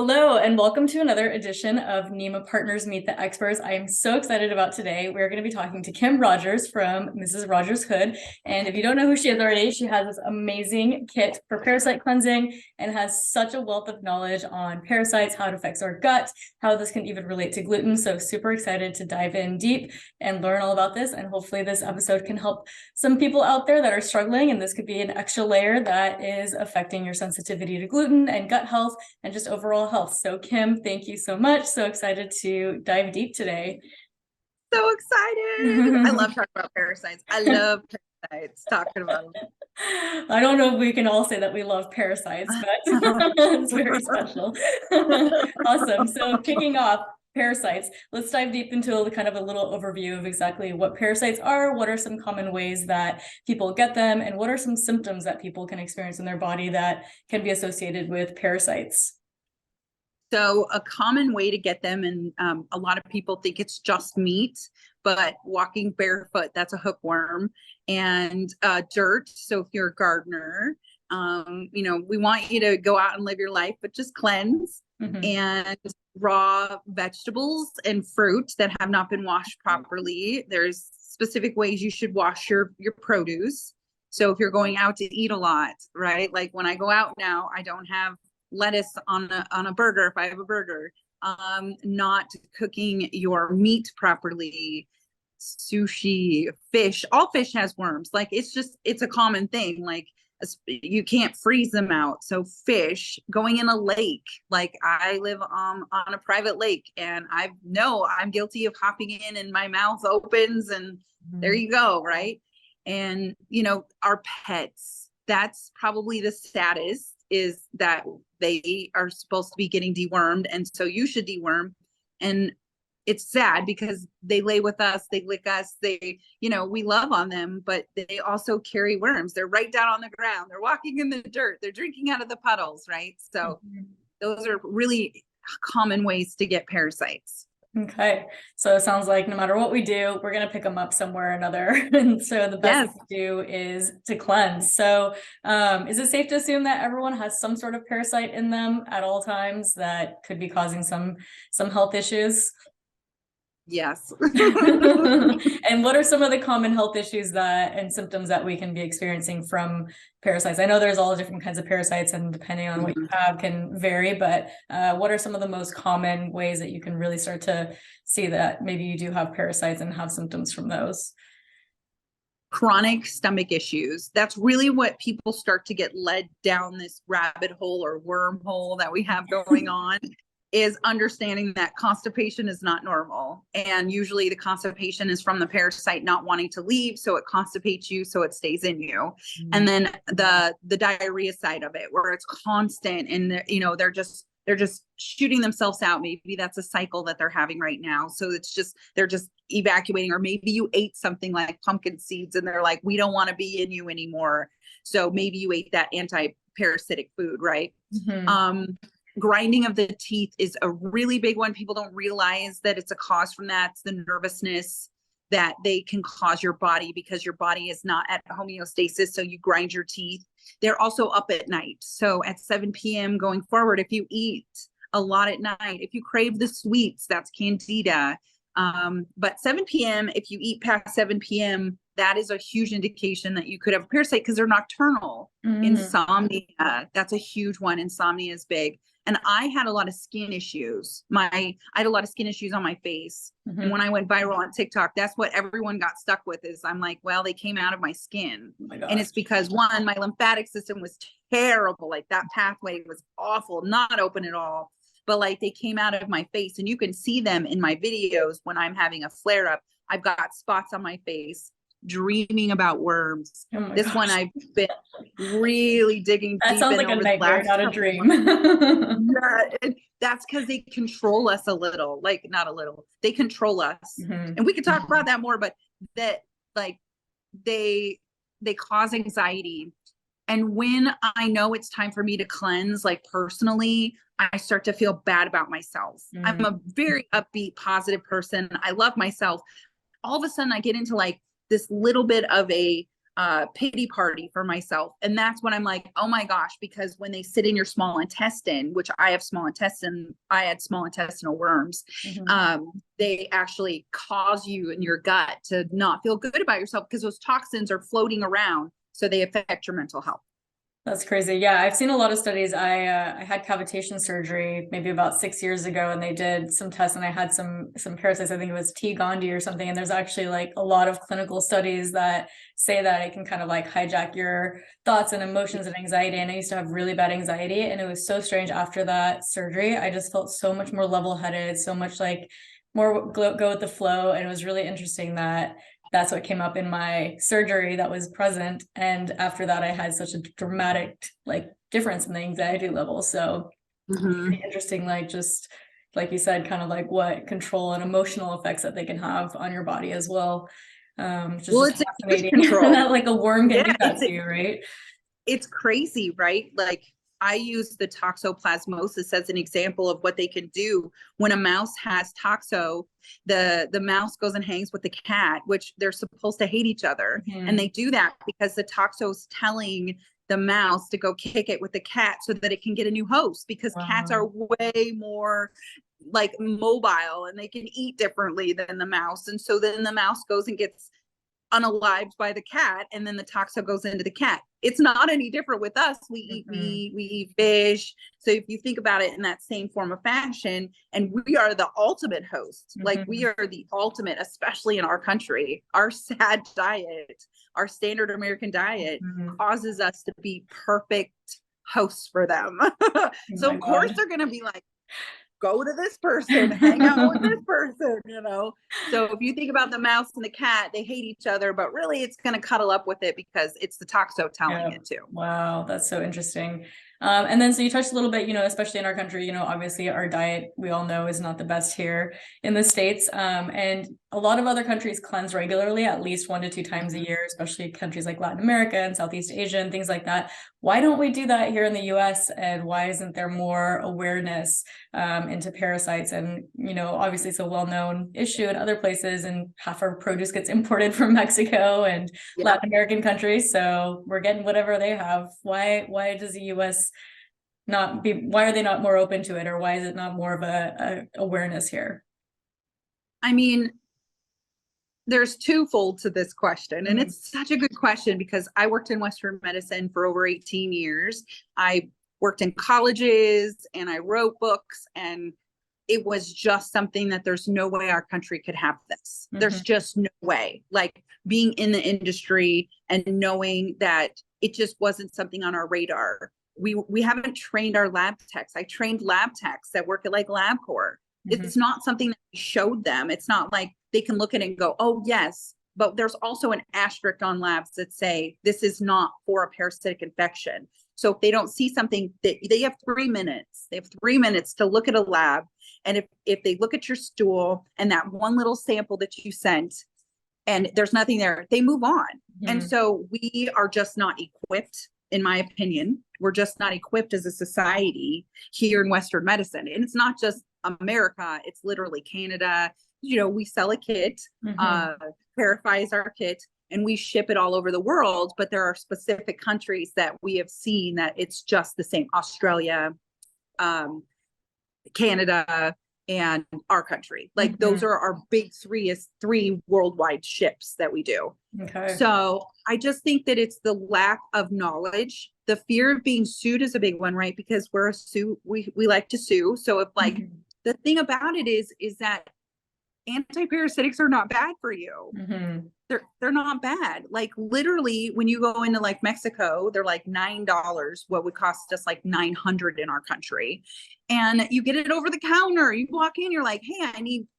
Hello, and welcome to another edition of NEMA Partners Meet the Experts. I am so excited about today. We're going to be talking to Kim Rogers from Mrs. Rogers Hood. And if you don't know who she is already, she has this amazing kit for parasite cleansing and has such a wealth of knowledge on parasites, how it affects our gut, how this can even relate to gluten. So super excited to dive in deep and learn all about this. And hopefully this episode can help some people out there that are struggling. And this could be an extra layer that is affecting your sensitivity to gluten and gut health and just overall health. So Kim, thank you so much. So excited to dive deep today. So excited. I love talking about parasites. I love parasites, talking about them. I don't know if we can all say that we love parasites, but it's very special. Awesome. So kicking off, parasites. Let's dive deep into kind of a little overview of exactly what parasites are, what are some common ways that people get them, and what are some symptoms that people can experience in their body that can be associated with parasites. So a common way to get them, and a lot of people think it's just meat, but walking barefoot, that's a hookworm, and dirt. So if you're a gardener, we want you to go out and live your life, but just cleanse. And raw vegetables and fruit that have not been washed properly. There's specific ways you should wash your produce. So if you're going out to eat a lot, right? Like when I go out now, I don't have lettuce on a burger if I have a burger. Not cooking your meat properly, sushi, fish, all fish has worms. Like it's a common thing. Like you can't freeze them out. So fish, going in a lake, like I live on a private lake, and I know I'm guilty of hopping in and my mouth opens and there you go, right? And our pets, that's probably the saddest, is that they are supposed to be getting dewormed, and so you should deworm. And it's sad because they lay with us, they lick us, we love on them, but they also carry worms. They're right down on the ground, they're walking in the dirt, they're drinking out of the puddles, right? So those are really common ways to get parasites. Okay, so it sounds like no matter what we do, we're going to pick them up somewhere or another. And so the best thing to do is to cleanse. So is it safe to assume that everyone has some sort of parasite in them at all times that could be causing some health issues? Yes. And what are some of the common health issues and symptoms that we can be experiencing from parasites? I know there's all different kinds of parasites, and depending on what you have can vary, but what are some of the most common ways that you can really start to see that maybe you do have parasites and have symptoms from those? Chronic stomach issues. That's really what people start to get led down this rabbit hole or wormhole that we have going on. Is understanding that constipation is not normal. And usually the constipation is from the parasite not wanting to leave. So it constipates you, so it stays in you. And then the diarrhea side of it, where it's constant and they're just shooting themselves out. Maybe that's a cycle that they're having right now. So they're just evacuating, or maybe you ate something like pumpkin seeds and they're like, we don't want to be in you anymore. So maybe you ate that anti-parasitic food, right? Grinding of the teeth is a really big one. People don't realize that it's a cause from that. It's the nervousness that they can cause your body, because your body is not at homeostasis. So you grind your teeth. They're also up at night. So at 7 p.m. going forward, if you eat a lot at night, if you crave the sweets, that's candida. But 7 p.m., if you eat past 7 p.m., that is a huge indication that you could have a parasite, because they're nocturnal. Insomnia, that's a huge one. Insomnia is big. And I had a lot of skin issues. I had a lot of skin issues on my face. And when I went viral on TikTok, that's what everyone got stuck with, is I'm like, well, they came out of my skin. And it's because, one, my lymphatic system was terrible. Like that pathway was awful, not open at all. But like they came out of my face, and you can see them in my videos when I'm having a flare up. I've got spots on my face, dreaming about worms. This one I've been really digging that deep sounds in like over a nightmare, not a dream. That's because they control us a little, like not a little, they control us. And we could talk about that more, but that like they cause anxiety. And when I know it's time for me to cleanse, like personally, I start to feel bad about myself. I'm a very upbeat, positive person. I love myself. All of a sudden I get into like this little bit of a pity party for myself. And that's when I'm like, oh my gosh, because when they sit in your small intestine, which I have small intestine, I had small intestinal worms, they actually cause you in your gut to not feel good about yourself because those toxins are floating around. So they affect your mental health. That's crazy. Yeah, I've seen a lot of studies. I had cavitation surgery maybe about 6 years ago, and they did some tests, and I had some parasites. I think it was T. gondii or something. And there's actually like a lot of clinical studies that say that it can kind of like hijack your thoughts and emotions and anxiety. And I used to have really bad anxiety, and it was so strange after that surgery. I just felt so much more level-headed, so much like more go with the flow. And it was really interesting that that's what came up in my surgery that was present. And after that, I had such a dramatic like difference in the anxiety level. So pretty interesting, like just like you said, kind of like what control and emotional effects that they can have on your body as well. Just Well, it's fascinating control. that like a worm can do that to you, right? It's crazy, right? Like I use the toxoplasmosis as an example of what they can do when a mouse has toxo. The mouse goes and hangs with the cat, which they're supposed to hate each other. And they do that because the toxo's telling the mouse to go kick it with the cat so that it can get a new host, because cats are way more like mobile and they can eat differently than the mouse. And so then the mouse goes and gets unalived by the cat, and then the toxo goes into the cat. It's not any different with us. We eat meat, we eat fish. So if you think about it in that same form of fashion, and we are the ultimate host, like we are the ultimate, especially in our country. Our sad diet, our standard American diet causes us to be perfect hosts for them. So of course they're going to be like, go to this person, hang out with this person, you know? So if you think about the mouse and the cat, they hate each other, but really it's going to cuddle up with it because it's the toxo telling it to. Wow, that's so interesting. And then so you touched a little bit, especially in our country, obviously our diet, we all know, is not the best here in the States. And a lot of other countries cleanse regularly, at least 1 to 2 times a year, especially countries like Latin America and Southeast Asia and things like that. Why don't we do that here in the US? And why isn't there more awareness into parasites? And, obviously it's a well-known issue in other places, and half our produce gets imported from Mexico and Latin American countries. So we're getting whatever they have. Why does the US why are they not more open to it? Or why is it not more of a awareness here? I mean, there's twofold to this question. And it's such a good question because I worked in Western medicine for over 18 years. I worked in colleges and I wrote books, and it was just something that there's no way our country could have this. There's just no way. Like being in the industry and knowing that it just wasn't something on our radar. We haven't trained our lab techs. I trained lab techs that work at like LabCorp. It's not something that we showed them. It's not like they can look at it and go, oh yes, but there's also an asterisk on labs that say this is not for a parasitic infection. So if they don't see something, that they have 3 minutes. They have 3 minutes to look at a lab. And if they look at your stool and that one little sample that you sent and there's nothing there, they move on. And so we are just not equipped, in my opinion. We're just not equipped as a society here in Western medicine. And it's not just America, it's literally Canada. We sell a kit, Verify is our kit, and we ship it all over the world. But there are specific countries that we have seen that it's just the same. Australia, Canada, and our country. Like those are our big three worldwide ships that we do. Okay. So I just think that it's the lack of knowledge. The fear of being sued is a big one, right? Because we like to sue. So if like the thing about it is that anti-parasitics are not bad for you. They're not bad. Like literally when you go into like Mexico, they're like $9, what would cost us like 900 in our country. And you get it over the counter. You walk in, you're like, hey,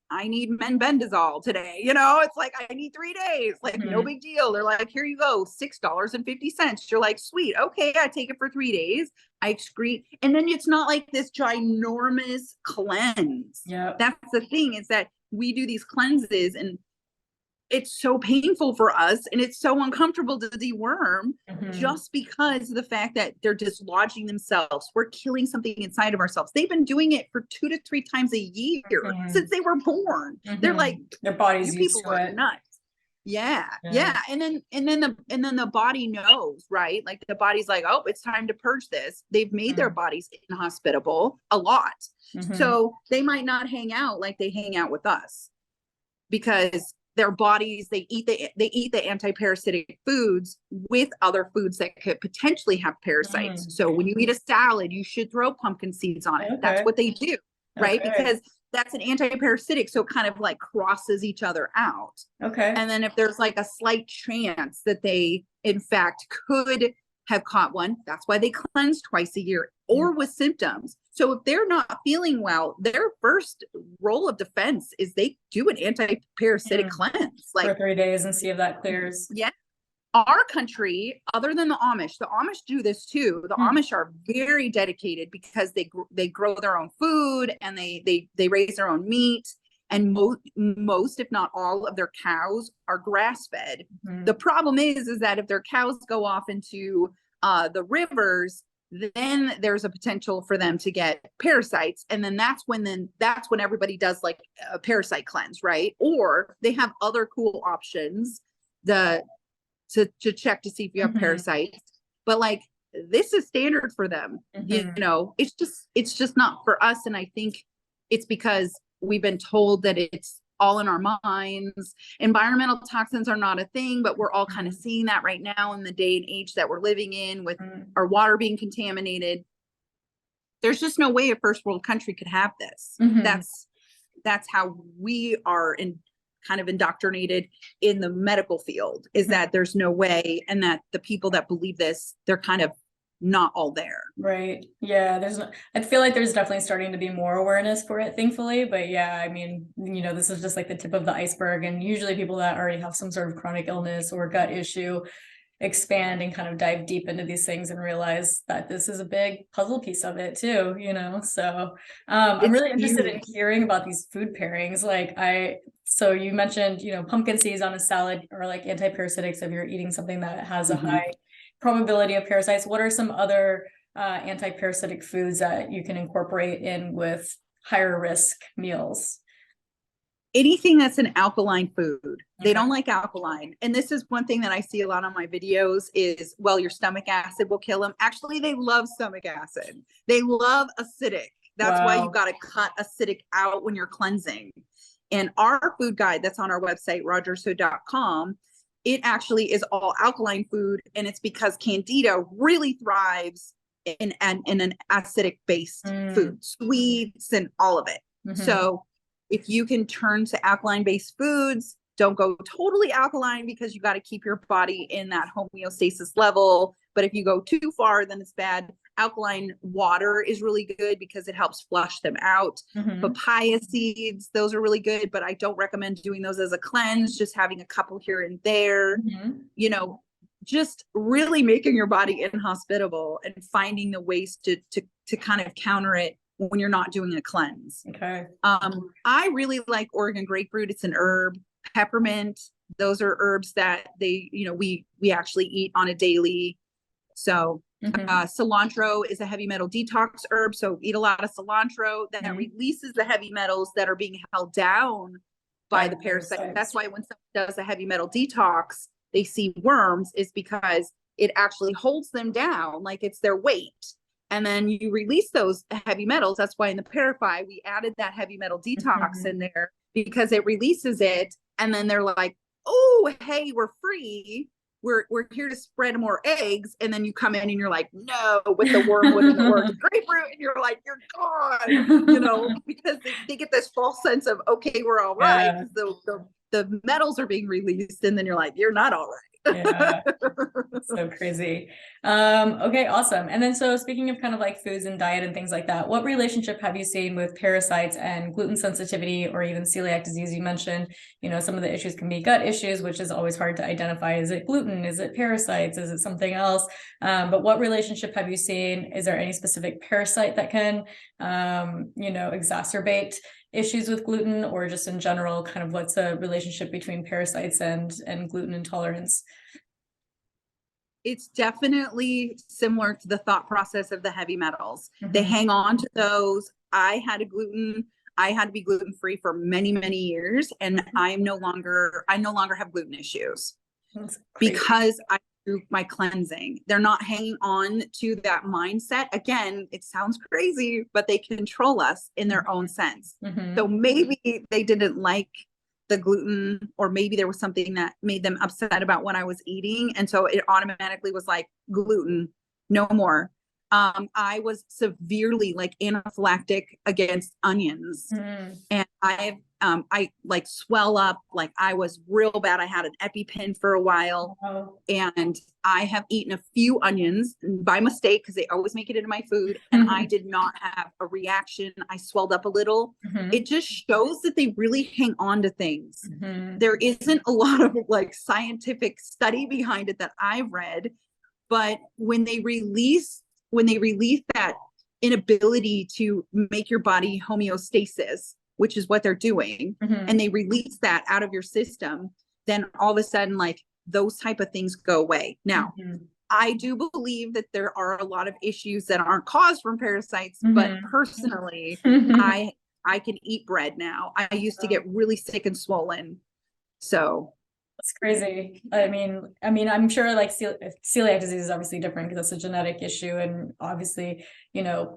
I need menbendazole today. It's like, I need 3 days, like no big deal. They're like, here you go, $6.50. You're like, sweet. Okay. I take it for 3 days. I excrete. And then it's not like this ginormous cleanse. Yeah. That's the thing, is that we do these cleanses and it's so painful for us and it's so uncomfortable to deworm just because of the fact that they're dislodging themselves. We're killing something inside of ourselves. They've been doing it for 2 to 3 times a year since they were born. They're like, their bodies you people are nuts. Yeah, Yeah. yeah. And then the body knows, right? Like the body's like, oh, it's time to purge this. They've made their bodies inhospitable a lot. Mm-hmm. So they might not hang out like they hang out with us because their bodies, they eat the anti-parasitic foods with other foods that could potentially have parasites. Mm. So when you eat a salad, you should throw pumpkin seeds on it. That's Okay. what they do, right? Okay. Because that's an anti-parasitic, so it kind of like crosses each other out. Okay. And then if there's like a slight chance that they, in fact, could have caught one, that's why they cleanse twice a year or with symptoms. So if they're not feeling well, their first role of defense is they do an anti-parasitic cleanse. For Like, 3 days and see if that clears. yeah. Our country, other than the Amish do this too. The Amish are very dedicated because they grow their own food and they raise their own meat. And most, if not all, of their cows are grass fed. The problem is that if their cows go off into the rivers, then there's a potential for them to get parasites, and then that's when everybody does like a parasite cleanse, right? Or they have other cool options to check to see if you have parasites. But like, this is standard for them. You know, it's just not for us. And I think it's because we've been told that it's all in our minds. Environmental toxins are not a thing, but we're all kind of seeing that right now in the day and age that we're living in, with our water being contaminated. There's just no way a first world country could have this. That's how we are kind of indoctrinated in the medical field, is that there's no way, and that the people that believe this, they're kind of not all there. Right. Yeah. I feel like there's definitely starting to be more awareness for it, thankfully. But yeah, I mean, this is just like the tip of the iceberg. And usually people that already have some sort of chronic illness or gut issue expand and kind of dive deep into these things and realize that this is a big puzzle piece of it too, so I'm really interested in hearing about these food pairings. So you mentioned pumpkin seeds on a salad, or like anti-parasitics if you're eating something that has a high probability of parasites. What are some other anti-parasitic foods that you can incorporate in with higher risk meals? Anything that's an alkaline food. They don't like alkaline. And this is one thing that I see a lot on my videos is, well, your stomach acid will kill them. Actually, they love stomach acid. They love acidic. That's why you got to cut acidic out when you're cleansing. And our food guide that's on our website, rogershood.com, it actually is all alkaline food. And it's because Candida really thrives in an acidic based food, sweets and all of it. So if you can turn to alkaline based foods, don't go totally alkaline, because you got to keep your body in that homeostasis level. But if you go too far, then it's bad. Alkaline water is really good because it helps flush them out. Papaya seeds, those are really good, but I don't recommend doing those as a cleanse, just having a couple here and there. Just really making your body inhospitable and finding the ways to kind of counter it when you're not doing a cleanse. I really like Oregon grapefruit. It's an herb. Peppermint, those are herbs that we actually eat on a daily. So cilantro is a heavy metal detox herb. So eat a lot of cilantro that releases the heavy metals that are being held down by the parasite. That's why when someone does a heavy metal detox, they see worms, is because it actually holds them down like it's their weight. And then you release those heavy metals. That's why in the Parify, we added that heavy metal detox in there, because it releases it. And then they're like, oh, hey, we're free. We're here to spread more eggs. And then you come in and you're like, no, with the wormwood and the Oregon grapefruit. And you're like, you're gone, because they get this false sense of, okay, we're all right. The metals are being released. And then you're like, you're not all right. Yeah, so crazy. Okay, awesome. And then, so speaking of kind of like foods and diet and things like that, what relationship have you seen with parasites and gluten sensitivity, or even celiac disease? You mentioned, some of the issues can be gut issues, which is always hard to identify. Is it gluten? Is it parasites? Is it something else? But what relationship have you seen? Is there any specific parasite that can, exacerbate issues with gluten, or just in general, kind of what's a relationship between parasites and gluten intolerance? It's definitely similar to the thought process of the heavy metals. They hang on to those. I had a gluten I had to be gluten-free for many, many years, and I no longer have gluten issues That's crazy. because I do my cleansing. They're not hanging on to that mindset. Again, it sounds crazy, but they control us in their own sense. Mhm. So maybe they didn't like the gluten, or maybe there was something that made them upset about what I was eating. And so it automatically was like, gluten, no more. I was severely like anaphylactic against onions. Mhm. And I like swell up, like I was real bad. I had an EpiPen for a while, Wow. and I have eaten a few onions by mistake because they always make it into my food, and I did not have a reaction. I swelled up a little. Mhm. It just shows that they really hang on to things. Mhm. There isn't a lot of like scientific study behind it that I've read, but when they release that inability to make your body homeostasis, which is what they're doing, Mhm. and they release that out of your system, then all of a sudden, like, those type of things go away. Now, Mhm. I do believe that there are a lot of issues that aren't caused from parasites, but Mhm. personally, Mhm. I can eat bread now. I used to get really sick and swollen. So That's crazy. I'm sure like celiac disease is obviously different because it's a genetic issue, and obviously,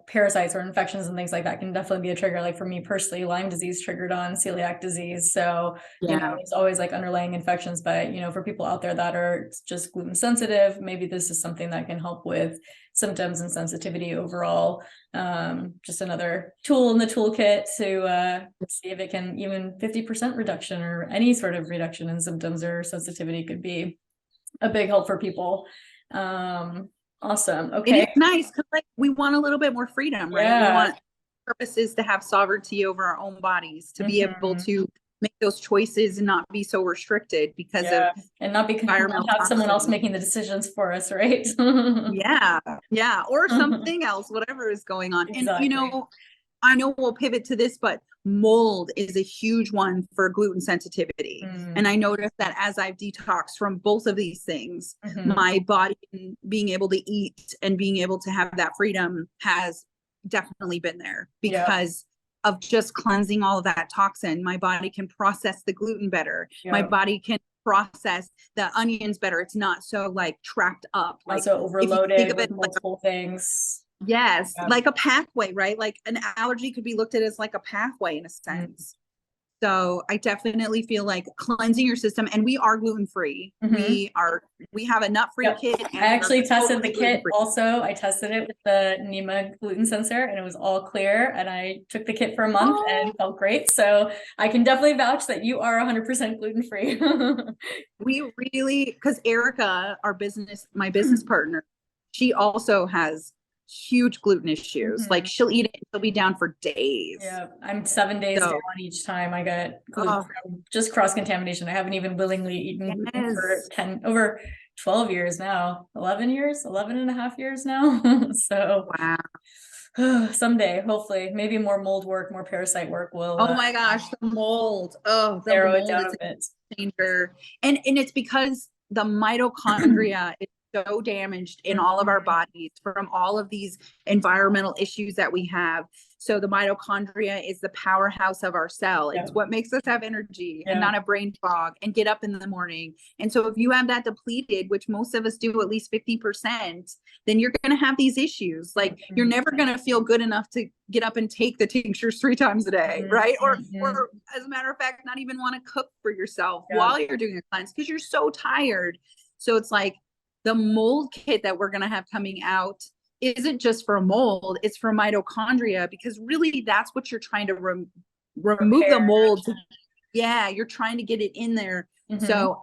parasites or infections and things like that can definitely be a trigger. Like for me personally, Lyme disease triggered on celiac disease. So, yeah. it's always like underlying infections, but for people out there that are just gluten sensitive, maybe this is something that can help with symptoms and sensitivity overall. Just another tool in the toolkit to see if it can, even 50% reduction or any sort of reduction in symptoms or sensitivity could be a big help for people. Awesome. It Okay. is nice because like we want a little bit more freedom, right? We Yeah. want purposes to have sovereignty over our own bodies, to be able Mhm. to make those choices and not be so restricted because of Yeah. And not environmental have someone else toxins. making the decisions for us, right? Yeah, yeah, or something else, whatever is going on. And Exactly. I know we'll pivot to this, but mold is a huge one for gluten sensitivity. And I noticed that as I've detoxed from both of these things, Mhm. my body being able to eat and being able to have that freedom has definitely been there Yeah. because of just cleansing all of that toxin. My body can process the gluten better. My Yeah. body can process the onions better. It's not so like trapped up. Like Also if you think overloaded of it with like multiple things. yes, Yeah. like a pathway, right? Like an allergy could be looked at as like a pathway in a sense. So I definitely feel like cleansing your system, and we are gluten free. Mhm. We have a nut free Yep. kit, I and we're actually tested totally the kit gluten-free. also. I tested it with the NEMA gluten sensor and it was all clear. And I took the kit for a month and felt great. So I can definitely vouch that you are 100% gluten free. We really, because Erica, my business partner, she also has huge gluten issues. Like she'll eat it, and she'll be down for days. Yeah, I'm 7 days So, down each time I get gluten from just cross contamination. I haven't even willingly eaten gluten for yes. over 12 years now, 11 years, 11 and a half years now. So Wow. someday, hopefully, maybe more mold work, more parasite work will Oh my gosh, the mold. Oh, the narrow it mold down is a bit. a changer. And it's because the mitochondria is so damaged in all of our bodies from all of these environmental issues that we have. So the mitochondria is the powerhouse of our cell. It's what makes us have energy and not a brain fog and get up in the morning. And so if you have that depleted, which most of us do at least 50%, then you're going to have these issues. Like you're never going to feel good enough to get up and take the tinctures 3 times a day, right? Or as a matter of fact, not even want to cook for yourself while you're doing a cleanse because you're so tired. So it's like the mold kit that we're going to have coming out isn't just for mold, it's for mitochondria, because really that's what you're trying to remove the mold. Yeah, you're trying to get it in there. So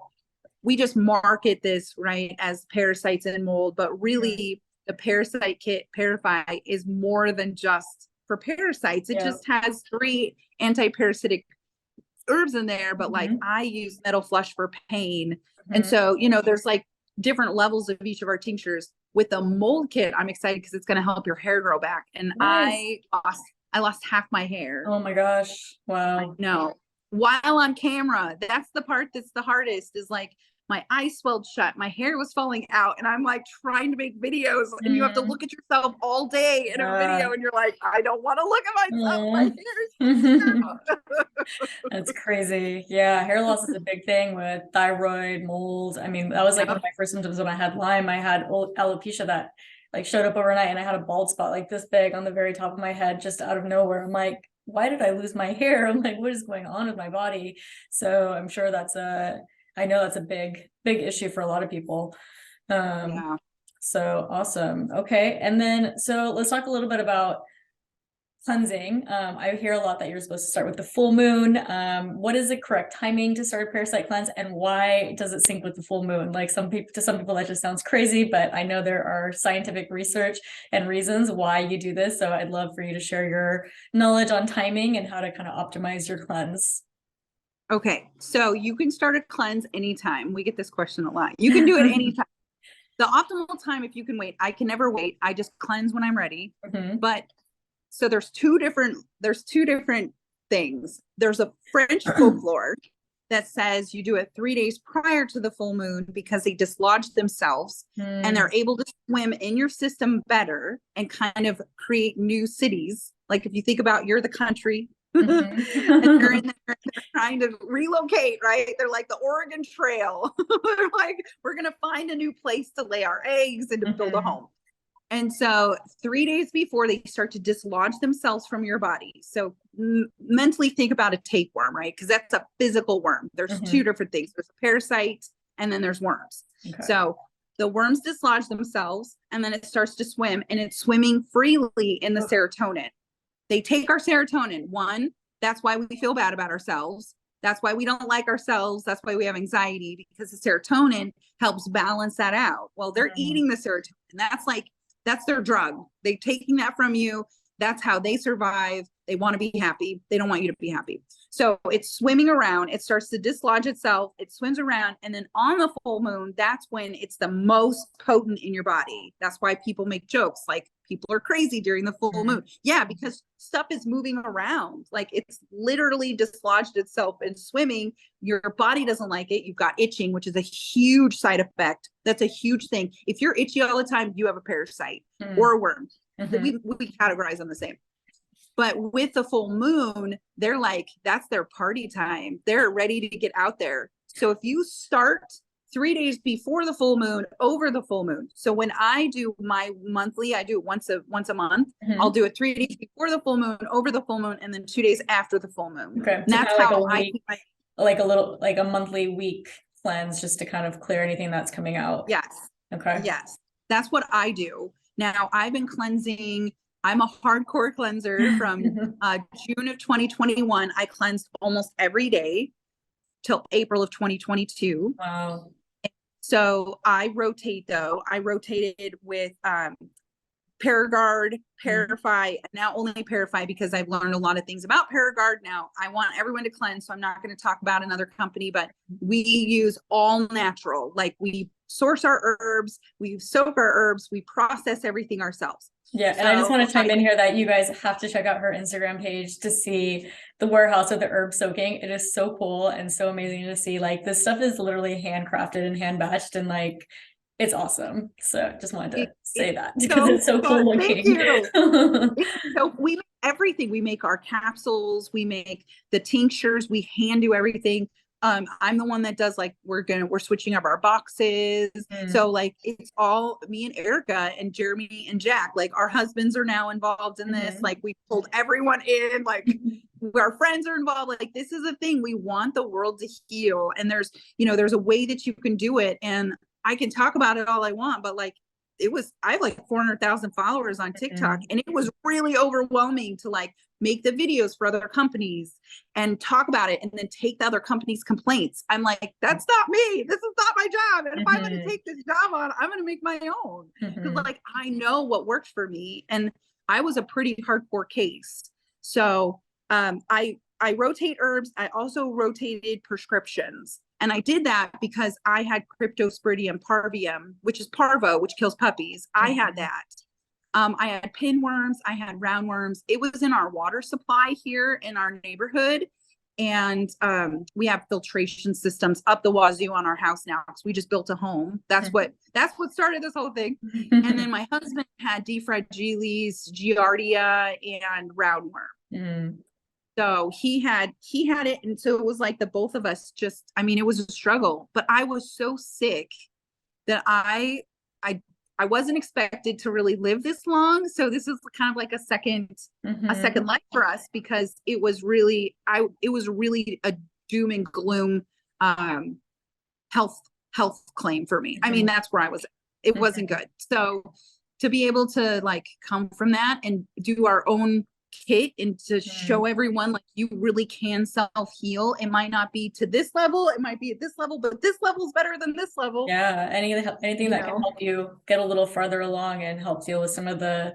we just market this, right, as parasites and mold, but really the parasite kit, Parify, is more than just for parasites. It just has 3 anti-parasitic herbs in there, but like I use Metal Flush for pain. And so, there's like different levels of each of our tinctures. With the mold kit, I'm excited because it's going to help your hair grow back. And Nice. I lost half my hair. Oh my gosh. Wow. No, while on camera, that's the part that's the hardest, is like my eyes swelled shut, my hair was falling out, and I'm like trying to make videos, and you have to look at yourself all day in a video, and you're like, I don't want to look at myself. My hair is That's crazy. Yeah, hair loss is a big thing with thyroid, mold. I mean, that was like one of my first symptoms when I had Lyme. I had alopecia that like showed up overnight, and I had a bald spot like this big on the very top of my head just out of nowhere. I'm like, why did I lose my hair? I'm like, what is going on with my body? So I'm sure I know that's a big issue for a lot of people. yeah. So awesome. Okay. And then, so let's talk a little bit about cleansing. I hear a lot that you're supposed to start with the full moon. What is the correct timing to start a parasite cleanse, and why does it sync with the full moon? Like some people that just sounds crazy, but I know there are scientific research and reasons why you do this. So I'd love for you to share your knowledge on timing and how to kind of optimize your cleanse. Okay, so you can start a cleanse anytime. We get this question a lot. You can do it anytime. The optimal time, if you can wait, I can never wait. I just cleanse when I'm ready. But so there's two different things. There's a French folklore that says you do it 3 days prior to the full moon because they dislodge themselves and they're able to swim in your system better and kind of create new cities. Like if you think about you're the country, and they're trying to relocate, right? They're like the Oregon Trail. They're like, we're going to find a new place to lay our eggs and to build a home. And so 3 days before, they start to dislodge themselves from your body. So mentally think about a tapeworm, right? Because that's a physical worm. There's two different things. There's a parasite and then there's worms. Okay. So the worms dislodge themselves and then it starts to swim, and it's swimming freely in the serotonin. They take our serotonin. One, that's why we feel bad about ourselves. That's why we don't like ourselves. That's why we have anxiety, because the serotonin helps balance that out. Well, they're eating the serotonin. That's their drug. They're taking that from you. That's how they survive. They want to be happy. They don't want you to be happy. So it's swimming around. It starts to dislodge itself. It swims around. And then on the full moon, that's when it's the most potent in your body. That's why people make jokes like people are crazy during the full moon. Yeah, because stuff is moving around. Like it's literally dislodged itself and swimming. Your body doesn't like it. You've got itching, which is a huge side effect. That's a huge thing. If you're itchy all the time, you have a parasite or a worm. We categorize them the same. But with the full moon, they're like, that's their party time. They're ready to get out there. So if you start 3 days before the full moon, over the full moon. So when I do my monthly, I do it once a month. I'll do it 3 days before the full moon, over the full moon, and then 2 days after the full moon. Okay. And that's how like a monthly week cleanse, just to kind of clear anything that's coming out. Yes. Okay. Yes. That's what I do. Now I've been cleansing. I'm a hardcore cleanser from June of 2021. I cleansed almost every day till April of 2022. Wow. So I rotate though. I rotated with Paragard, Parify, now only Parify because I've learned a lot of things about Paragard. Now I want everyone to cleanse, so I'm not going to talk about another company, but we use all natural. Like we source our herbs, we soak our herbs, we process everything ourselves. Yeah, and I just want to chime in here that you guys have to check out her Instagram page to see the warehouse of the herb soaking. It is so cool and so amazing to see. Like this stuff is literally handcrafted and hand batched, and like it's awesome. So just wanted to say that because it's so cool looking. Thank you. So we make everything. We make our capsules, we make the tinctures, we hand do everything. I'm the one that does like we're switching up our boxes. So like it's all me and Erica and Jeremy and Jack, like our husbands are now involved in this. Like we pulled everyone in, like our friends are involved. Like this is a thing. We want the world to heal. And there's a way that you can do it. And I can talk about it all I want, but like I have like 400,000 followers on TikTok, and it was really overwhelming to like make the videos for other companies and talk about it and then take the other companies' complaints. I'm like, that's not me. This is not my job. And if I'm going to take this job on, I'm going to make my own. Because like, I know what worked for me. And I was a pretty hardcore case. So I rotate herbs. I also rotated prescriptions. And I did that because I had Cryptosporidium parvium, which is parvo, which kills puppies. I had that. I had pinworms. I had roundworms. It was in our water supply here in our neighborhood. And we have filtration systems up the wazoo on our house now because we just built a home. That's what started this whole thing. And then my husband had D. fragilis, giardia, and roundworm. So he had it, and so it was like the both of us just, I mean, it was a struggle. But I was so sick that I wasn't expected to really live this long. So this is kind of like a second life for us, because it was really a doom and gloom health claim for me. I mean, that's where I was. It wasn't good. So to be able to like come from that and do our own kit and to show everyone like you really can self-heal. It might not be to this level, it might be at this level, but this level is better than this level. Yeah, anything that can help you get a little farther along and help deal with some of the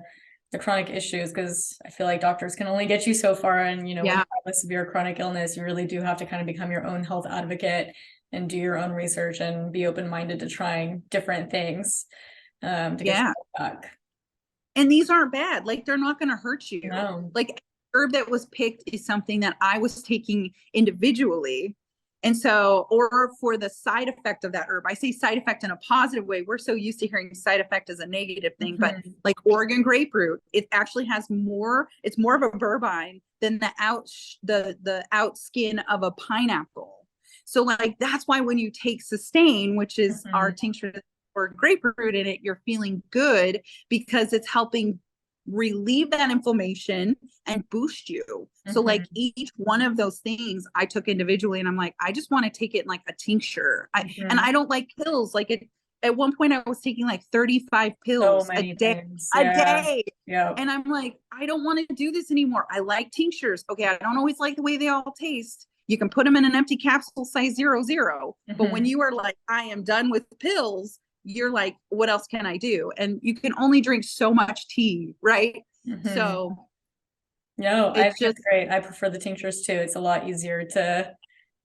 chronic issues, because I feel like doctors can only get you so far, and when you have a severe chronic illness, you really do have to kind of become your own health advocate and do your own research and be open-minded to trying different things to get you back. And these aren't bad. Like, they're not going to hurt you. No. Like, herb that was picked is something that I was taking individually. And so, or for the side effect of that herb, I say side effect in a positive way. We're so used to hearing side effect as a negative thing, but like Oregon grapefruit, it actually has more, it's more of a verbine than the out skin of a pineapple. So like, that's why when you take Sustain, which is our tincture or grapefruit in it, you're feeling good because it's helping relieve that inflammation and boost you. So like each one of those things I took individually, and I'm like, I just want to take it in like a tincture. And I don't like pills. Like at one point I was taking like 35 pills a day. Yeah. And I'm like, I don't want to do this anymore. I like tinctures. Okay. I don't always like the way they all taste. You can put them in an empty capsule size 00. But when you are like, I am done with pills, you're like, what else can I do? And you can only drink so much tea, right? So I think it's great. I prefer the tinctures too. It's a lot easier to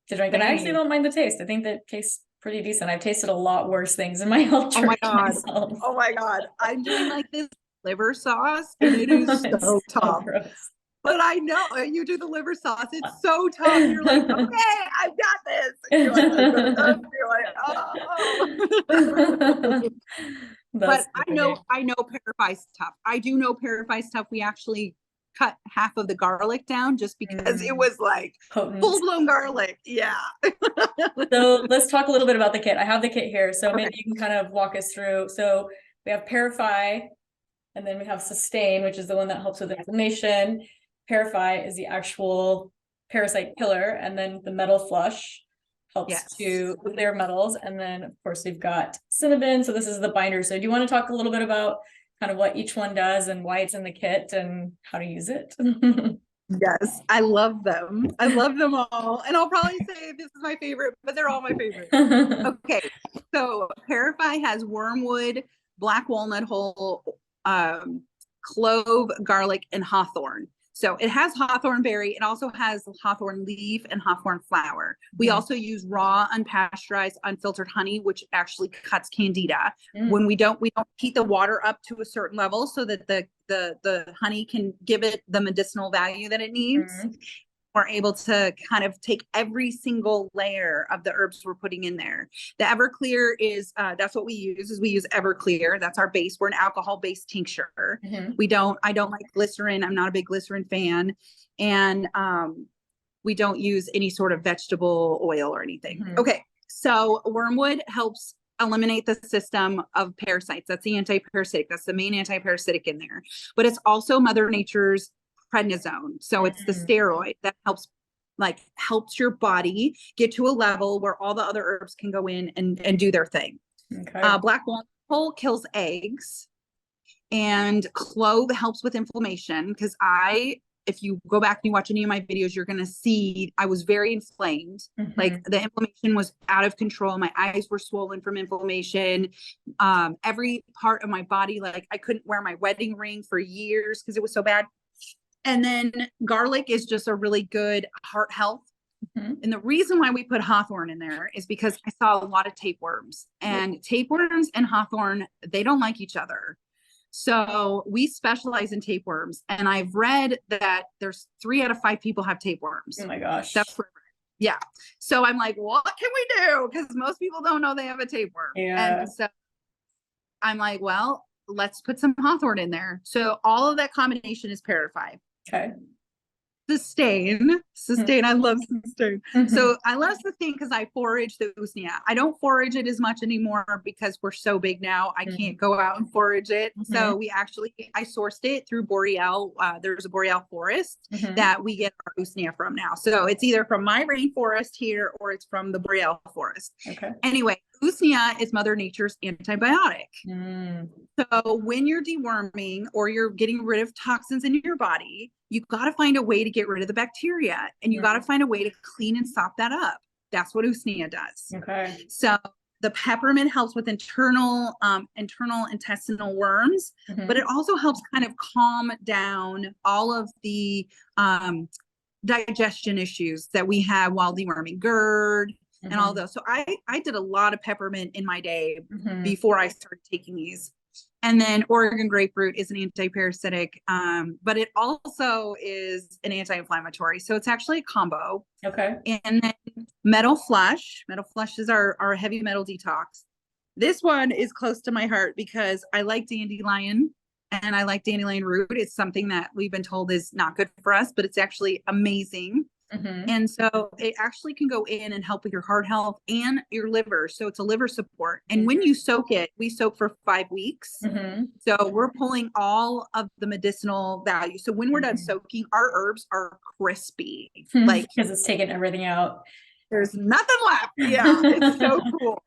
drink. And I actually don't mind the taste. I think that tastes pretty decent. I've tasted a lot worse things in my health journey. Oh my God. I'm doing like this liver sauce, and it is so tough. But I know you do the liver sauce. It's so tough. You're like, okay, I've got this. And you're like, oh. But I know Parasites tough. I do know Parasites tough. We actually cut half of the garlic down just because it was like full-blown garlic. Yeah. So let's talk a little bit about the kit. I have the kit here, so maybe you can kind of walk us through. So we have Parify, and then we have Sustain, which is the one that helps with inflammation. Parify is the actual parasite killer, and then the metal flush helps to clear metals. And then of course we've got cinnamon. So this is the binder. So do you want to talk a little bit about kind of what each one does and why it's in the kit and how to use it? Yes, I love them. I love them all. And I'll probably say this is my favorite, but they're all my favorite. Okay. So Parify has wormwood, black walnut hull, clove, garlic, and hawthorn. So it has hawthorn berry. It also has hawthorn leaf and hawthorn flower. We also use raw, unpasteurized, unfiltered honey, which actually cuts candida. When we don't heat the water up to a certain level so that the honey can give it the medicinal value that it needs. We're able to kind of take every single layer of the herbs we're putting in there. The Everclear is, that's what we use Everclear. That's our base. We're an alcohol-based tincture. I don't like glycerin. I'm not a big glycerin fan. And we don't use any sort of vegetable oil or anything. Okay. So wormwood helps eliminate the system of parasites. That's the anti-parasitic. That's the main anti-parasitic in there. But it's also Mother Nature's prednisone. So it's the steroid that helps your body get to a level where all the other herbs can go in and do their thing. Black walnut hull kills eggs, and clove helps with inflammation. Because if you go back and you watch any of my videos, you're going to see I was very inflamed. Like the inflammation was out of control. My eyes were swollen from inflammation. Every part of my body, like I couldn't wear my wedding ring for years because it was so bad. And then garlic is just a really good heart health. And the reason why we put hawthorn in there is because I saw a lot of tapeworms, and tapeworms and hawthorn, they don't like each other. So we specialize in tapeworms, and I've read that there's 3 out of 5 people have tapeworms. Oh my gosh. That's where, yeah. So I'm like, what can we do? Because most people don't know they have a tapeworm. Yeah. And so I'm like, well, let's put some hawthorn in there. So all of that combination is Parafy. Okay. Sustain. I love sustain. Mhm. So I love sustain because I forage the usnea. I don't forage it as much anymore because we're so big now. I can't go out and forage it. So I sourced it through Boreal. There's a Boreal forest that we get our usnea from now. So it's either from my rainforest here or it's from the Boreal forest. Okay. Anyway, usnea is Mother Nature's antibiotic. So when you're deworming or you're getting rid of toxins in your body, you got to find a way to get rid of the bacteria, and you got to find a way to clean and sop that up. That's what usnea does. Okay. So the peppermint helps with internal intestinal worms, but it also helps kind of calm down all of the digestion issues that we have while deworming, GERD and all those. So I did a lot of peppermint in my day before I started taking these. And then Oregon grapefruit is an anti-parasitic, but it also is an anti-inflammatory. So it's actually a combo. Okay. And then metal flush is our heavy metal detox. This one is close to my heart because I like dandelion and I like dandelion root. It's something that we've been told is not good for us, but it's actually amazing. And so it actually can go in and help with your heart health and your liver. So it's a liver support. And when you soak it, we soak for 5 weeks. So we're pulling all of the medicinal value. So when we're done soaking, our herbs are crispy. Like, because it's taken everything out. There's nothing left. Yeah, it's so cool.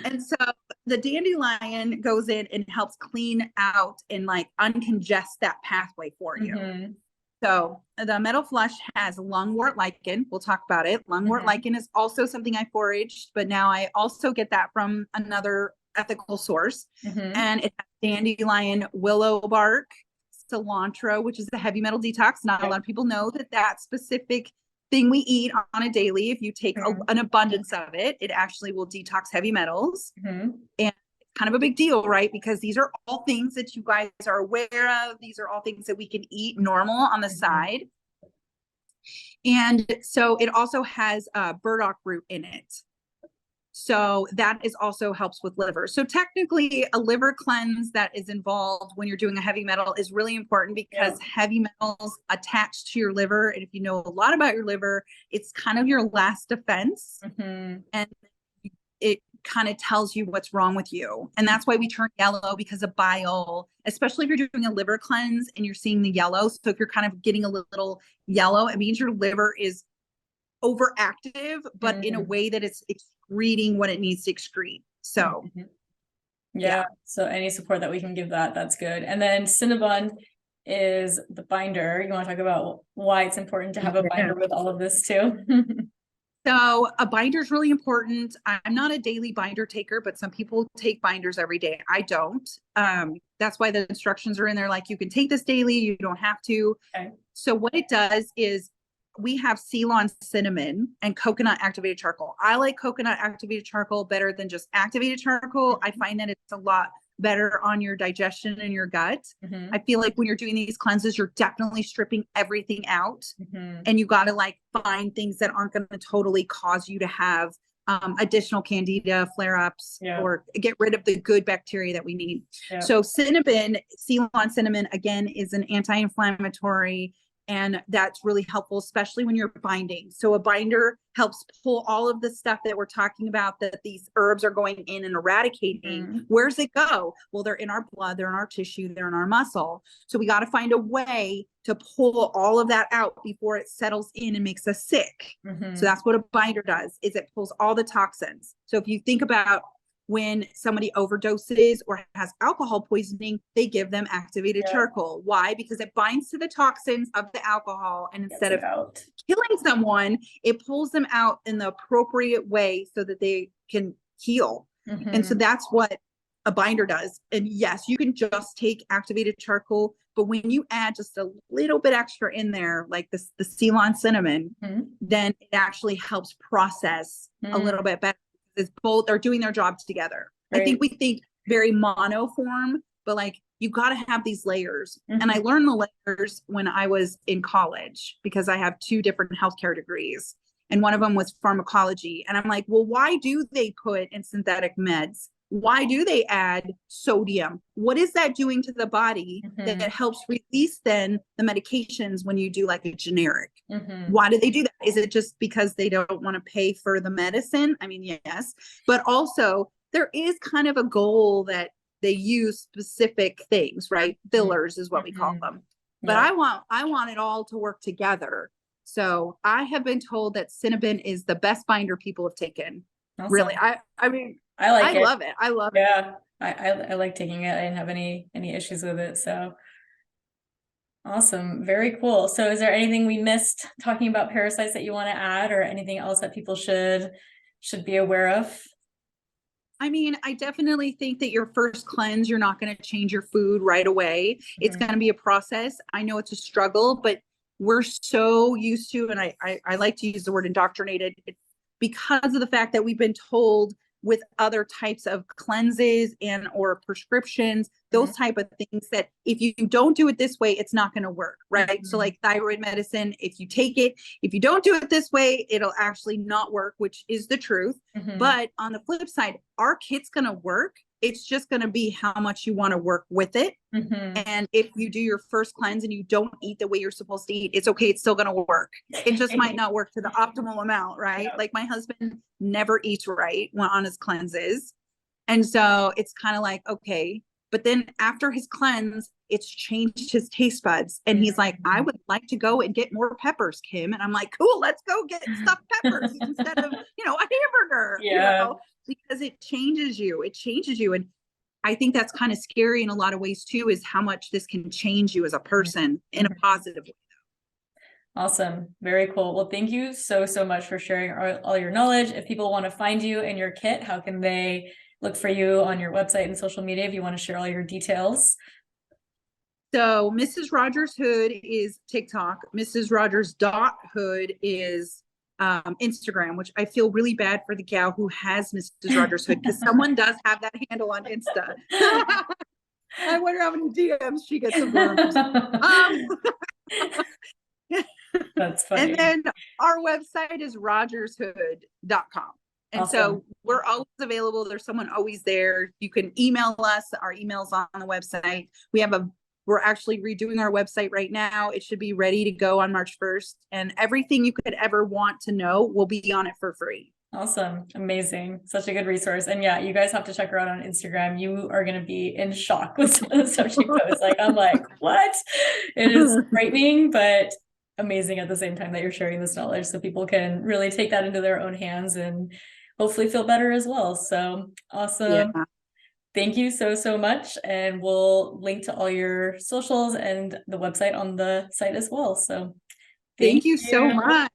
And so the dandelion goes in and helps clean out and like uncongest that pathway for you. So the metal flush has lungwort lichen. We'll talk about it. Lungwort lichen is also something I foraged, but now I also get that from another ethical source. And it has dandelion, willow bark, cilantro, which is a heavy metal detox. Not a lot of people know that specific thing we eat on a daily. If you take an abundance of it, it actually will detox heavy metals. And kind of a big deal, right? Because these are all things that you guys are aware of. These are all things that we can eat normal on the side. And so it also has burdock root in it. So that is also helps with liver. So technically a liver cleanse that is involved when you're doing a heavy metal is really important because heavy metals attach to your liver. And if you know a lot about your liver, it's kind of your last defense. And it kind of tells you what's wrong with you. And that's why we turn yellow, because of bile, especially if you're doing a liver cleanse and you're seeing the yellow. So if you're kind of getting a little yellow, it means your liver is overactive, but in a way that it's excreting what it needs to excrete. So yeah. So any support that we can give that's good. And then Cinnabon is the binder. You want to talk about why it's important to have a binder with all of this too? So a binder is really important. I'm not a daily binder taker, but some people take binders every day. I don't. That's why the instructions are in there. Like, you can take this daily, you don't have to. So what it does is we have Ceylon cinnamon and coconut activated charcoal. I like coconut activated charcoal better than just activated charcoal. I find that it's a lot better on your digestion and your gut. I feel like when you're doing these cleanses, you're definitely stripping everything out, and you got to like find things that aren't going to totally cause you to have additional candida flare-ups or get rid of the good bacteria that we need. So Ceylon cinnamon, again, is an anti-inflammatory, and that's really helpful, especially when you're binding. So a binder helps pull all of the stuff that we're talking about, that these herbs are going in and eradicating. Where's it go? Well, they're in our blood, they're in our tissue, they're in our muscle. So we got to find a way to pull all of that out before it settles in and makes us sick. So that's what a binder does, is it pulls all the toxins. So if you think about when somebody overdoses or has alcohol poisoning, they give them activated charcoal. Why? Because it binds to the toxins of the alcohol, and instead of killing someone, it pulls them out in the appropriate way so that they can heal. And so that's what a binder does. And yes, you can just take activated charcoal, but when you add just a little bit extra in there, like the Ceylon cinnamon, then it actually helps process a little bit better. Both are doing their job together. I think we think very mono form, but like you got to have these layers. And I learned the layers when I was in college because I have 2 different healthcare degrees. And one of them was pharmacology. And I'm like, well, why do they put in synthetic meds? Why do they add sodium? What is that doing to the body that helps release then the medications when you do like a generic? Why do they do that? Is it just because they don't want to pay for the medicine? I mean, yes, but also there is kind of a goal that they use specific things, right? Fillers is what we call them. But I want it all to work together. So I have been told that Cinnabon is the best binder people have taken. Awesome. Really. I mean, I love it. I love it. Yeah. I like taking it. I didn't have any issues with it. So awesome. Very cool. So is there anything we missed talking about parasites that you want to add, or anything else that people should be aware of? I mean, I definitely think that your first cleanse, you're not going to change your food right away. It's going to be a process. I know it's a struggle, but we're so used to, and I like to use the word indoctrinated, because of the fact that we've been told with other types of cleanses and or prescriptions, those type of things, that if you don't do it this way, it's not going to work, right? So like thyroid medicine, if you take it, if you don't do it this way, it'll actually not work, which is the truth. But on the flip side, our kit's going to work. It's just going to be how much you want to work with it. And if you do your first cleanse and you don't eat the way you're supposed to eat, it's okay. It's still going to work. It just might not work to the optimal amount, right? Like my husband never eats right when on his cleanses. And so it's kind of like, okay. But then after his cleanse, it's changed his taste buds. And he's like, I would like to go and get more peppers, Kim. And I'm like, cool, let's go get stuffed peppers instead of, a hamburger, because it changes you. It changes you. And I think that's kind of scary in a lot of ways too, is how much this can change you as a person in a positive way. Awesome. Very cool. Well, thank you so much for sharing all your knowledge. If people want to find you and your kit, how can they look for you on your website and social media, if you want to share all your details? So Mrs. Rogers Hood is TikTok. Mrs. Rogers Hood is Instagram, which I feel really bad for the gal who has Mrs. Rogers Hood, because someone does have that handle on Insta. I wonder how many DMs she gets of worms. That's funny. And then our website is rogershood.com. And so we're always available. There's someone always there. You can email us. Our email's on the website. We're actually redoing our website right now. It should be ready to go on March 1st. And everything you could ever want to know will be on it for free. Awesome. Amazing. Such a good resource. And yeah, you guys have to check her out on Instagram. You are going to be in shock with some of the stuff she posts. Like, I'm like, what? It is frightening, but amazing at the same time that you're sharing this knowledge, so people can really take that into their own hands and hopefully feel better as well. So awesome. Yeah. Thank you so much. And we'll link to all your socials and the website on the site as well. So thank you so much.